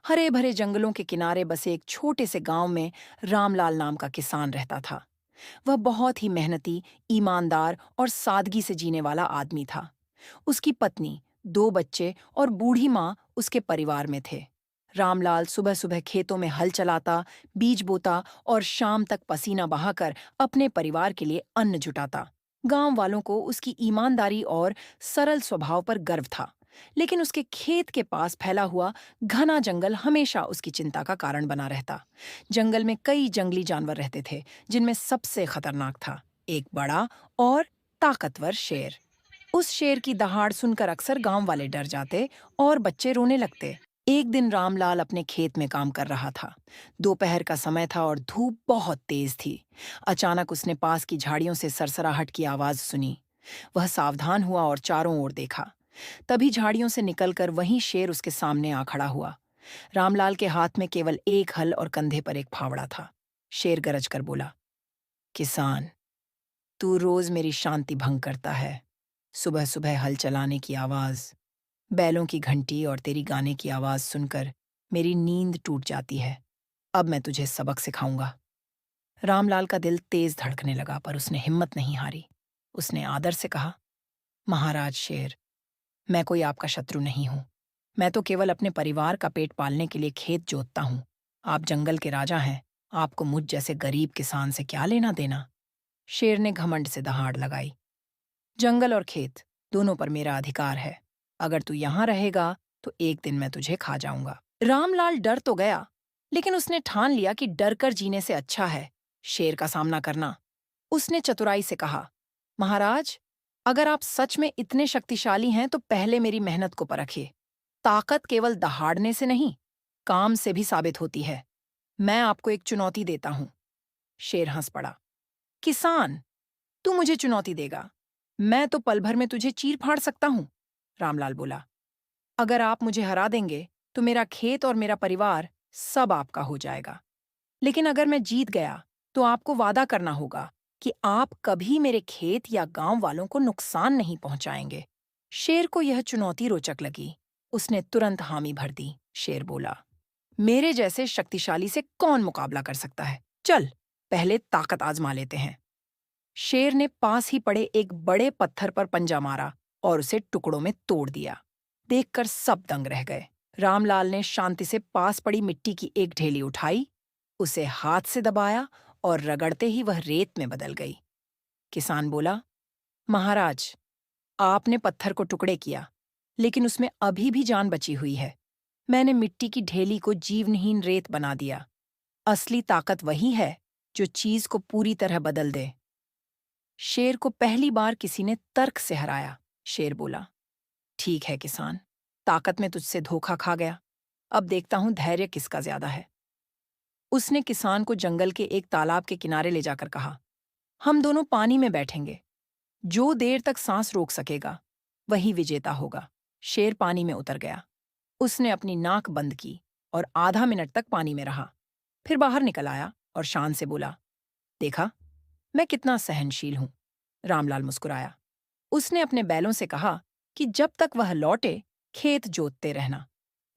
हरे भरे जंगलों के किनारे बसे एक छोटे से गांव में रामलाल नाम का किसान रहता था। वह बहुत ही मेहनती, ईमानदार और सादगी से जीने वाला आदमी था। उसकी पत्नी, दो बच्चे और बूढ़ी माँ उसके परिवार में थे। रामलाल सुबह सुबह खेतों में हल चलाता, बीज बोता और शाम तक पसीना बहाकर अपने परिवार के लिए अन्न जुटाता। गांव वालों को उसकी ईमानदारी और सरल स्वभाव पर गर्व था। लेकिन उसके खेत के पास फैला हुआ घना जंगल हमेशा उसकी चिंता का कारण बना रहता। जंगल में कई जंगली जानवर रहते थे, जिनमें सबसे खतरनाक था एक बड़ा और ताकतवर शेर। उस शेर की दहाड़ सुनकर अक्सर गांव वाले डर जाते और बच्चे रोने लगते। एक दिन रामलाल अपने खेत में काम कर रहा था। दोपहर का समय था और धूप बहुत तेज थी। अचानक उसने पास की झाड़ियों से सरसराहट की आवाज सुनी। वह सावधान हुआ और चारों ओर देखा। तभी झाड़ियों से निकलकर वहीं शेर उसके सामने आ खड़ा हुआ। रामलाल के हाथ में केवल एक हल और कंधे पर एक फावड़ा था। शेर गरज कर बोला, किसान, तू रोज मेरी शांति भंग करता है। सुबह सुबह हल चलाने की आवाज, बैलों की घंटी और तेरी गाने की आवाज सुनकर मेरी नींद टूट जाती है। अब मैं तुझे सबक सिखाऊंगा। रामलाल का दिल तेज धड़कने लगा, पर उसने हिम्मत नहीं हारी। उसने आदर से कहा, महाराज शेर, मैं कोई आपका शत्रु नहीं हूं। मैं तो केवल अपने परिवार का पेट पालने के लिए खेत जोतता हूं। आप जंगल के राजा हैं। आपको मुझ जैसे गरीब किसान से क्या लेना देना। शेर ने घमंड से दहाड़ लगाई, जंगल और खेत दोनों पर मेरा अधिकार है। अगर तू यहां रहेगा तो एक दिन मैं तुझे खा जाऊंगा। रामलाल डर तो गया, लेकिन उसने ठान लिया कि डर कर जीने से अच्छा है शेर का सामना करना। उसने चतुराई से कहा, महाराज, अगर आप सच में इतने शक्तिशाली हैं तो पहले मेरी मेहनत को परखिए। ताकत केवल दहाड़ने से नहीं, काम से भी साबित होती है। मैं आपको एक चुनौती देता हूं। शेर हंस पड़ा, किसान, तू मुझे चुनौती देगा? मैं तो पल भर में तुझे चीर फाड़ सकता हूं। रामलाल बोला, अगर आप मुझे हरा देंगे तो मेरा खेत और मेरा परिवार सब आपका हो जाएगा। लेकिन अगर मैं जीत गया तो आपको वादा करना होगा कि आप कभी मेरे खेत या गांव वालों को नुकसान नहीं पहुंचाएंगे। शेर को यह चुनौती रोचक लगी। उसने तुरंत हामी भर दी। शेर बोला, मेरे जैसे शक्तिशाली से कौन मुकाबला कर सकता है? चल, पहले ताकत आजमा लेते हैं। शेर ने पास ही पड़े एक बड़े पत्थर पर पंजा मारा और उसे टुकड़ों में तोड़ दिया। देखकर सब दंग रह गए। रामलाल ने शांति से पास पड़ी मिट्टी की एक ढेली उठाई, उसे हाथ से दबाया और रगड़ते ही वह रेत में बदल गई। किसान बोला, महाराज, आपने पत्थर को टुकड़े किया, लेकिन उसमें अभी भी जान बची हुई है। मैंने मिट्टी की ढेली को जीवनहीन रेत बना दिया। असली ताकत वही है जो चीज को पूरी तरह बदल दे। शेर को पहली बार किसी ने तर्क से हराया। शेर बोला, ठीक है किसान, ताकत में तुझसे धोखा खा गया। अब देखता हूं धैर्य किसका ज्यादा है। उसने किसान को जंगल के एक तालाब के किनारे ले जाकर कहा, हम दोनों पानी में बैठेंगे। जो देर तक सांस रोक सकेगा वही विजेता होगा। शेर पानी में उतर गया। उसने अपनी नाक बंद की और आधा मिनट तक पानी में रहा। फिर बाहर निकल आया और शान से बोला, देखा, मैं कितना सहनशील हूं। रामलाल मुस्कुराया। उसने अपने बैलों से कहा कि जब तक वह लौटे खेत जोतते रहना।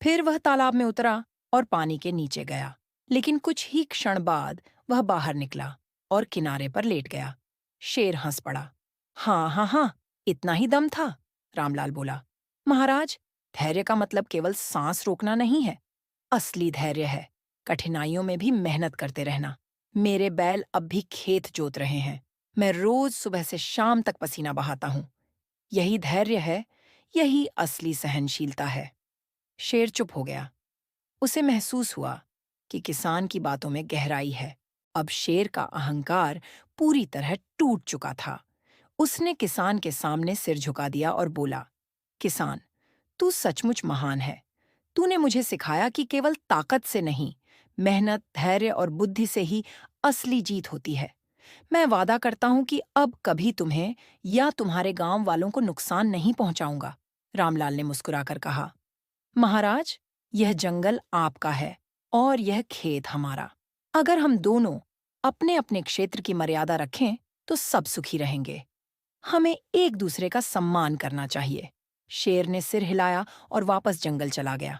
फिर वह तालाब में उतरा और पानी के नीचे गया। लेकिन कुछ ही क्षण बाद वह बाहर निकला और किनारे पर लेट गया। शेर हंस पड़ा। हाँ हाँ हाँ, इतना ही दम था। रामलाल बोला, महाराज, धैर्य का मतलब केवल सांस रोकना नहीं है। असली धैर्य है कठिनाइयों में भी मेहनत करते रहना। मेरे बैल अब भी खेत जोत रहे हैं। मैं रोज सुबह से शाम तक पसीना बहाता हूं। यही धैर्य है, यही असली सहनशीलता है। शेर चुप हो गया। उसे महसूस हुआ कि किसान की बातों में गहराई है। अब शेर का अहंकार पूरी तरह टूट चुका था। उसने किसान के सामने सिर झुका दिया और बोला, किसान, तू सचमुच महान है। तूने मुझे सिखाया कि केवल ताकत से नहीं, मेहनत, धैर्य और बुद्धि से ही असली जीत होती है। मैं वादा करता हूं कि अब कभी तुम्हें या तुम्हारे गांव वालों को नुकसान नहीं पहुंचाऊंगा। रामलाल ने मुस्कुराकर कहा, महाराज, यह जंगल आपका है और यह खेत हमारा। अगर हम दोनों अपने अपने क्षेत्र की मर्यादा रखें तो सब सुखी रहेंगे। हमें एक दूसरे का सम्मान करना चाहिए। शेर ने सिर हिलाया और वापस जंगल चला गया।